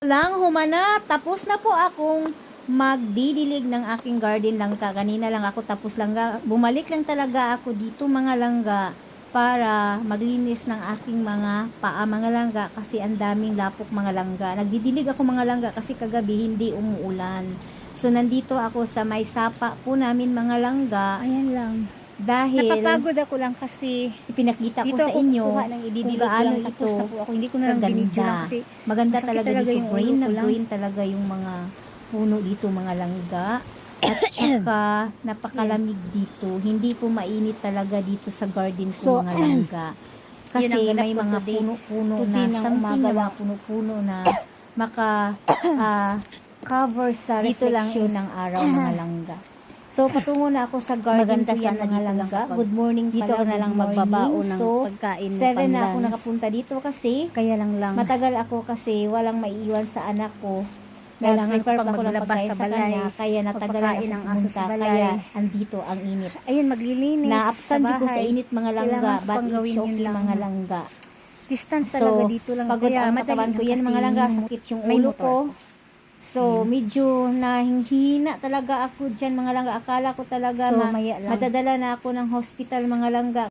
Lang humana, tapos na po akong magdidilig ng aking garden langka. Kanina lang ako tapos langga. Bumalik lang talaga ako dito mga langga para maglinis ng aking mga paa mga langga kasi ang daming lapok mga langga. Nagdidilig ako mga langga kasi kagabi hindi umuulan. So nandito ako sa may sapa po namin mga langga. Ayan lang. Dahil Napapagod ako lang kasi ipinakita ko dito sa ako inyo kukuha ng kung ididilig gaano lang, tapos ito na po ako. Hindi ko na lang binidyo lang kasi maganda masakit talaga talaga dito, yung green ulo na ko lang. green talaga yung mga puno dito mga langga. At saka napakalamig dito, hindi po mainit talaga dito sa garden ko So, mga langga kasi yun ang ganap may ko mga today. puno-puno Tuti na ng something umaga na mga lang. puno-puno na maka cover sa Dito lang reflection is- ng araw mga langga. So patungo na ako sa garden Maganda ko yan sana mga dito lang langga. kapag Good morning dito pala, ka na lang good morning. magbabao ng So pagkain mo 7 na ako pang-lunch. nakapunta dito kasi Kaya lang matagal ako kasi walang maiiwan sa anak ko. Kailangan ko Nag-prepare pang pa ako ng maglabas pagkain sa sa balay, kanya, kaya natagalan magpakain ako ng aso pumunta, sa balay. kaya andito ang init. Ayun, maglilinis Na-absent sa ko sa bahay. init mga langga, Kailangan ko but pang it's gawin yun okay lang. mga langga. Distance talaga So, dito lang. pagod Kaya ang madali katawan ko lang yan kasi mga langga, may sakit yung may ulo motor ko. ako. So, medyo nahinghina talaga ako dyan mga langga. Akala ko talaga So, maya lang. matadala na ako ng hospital mga langga.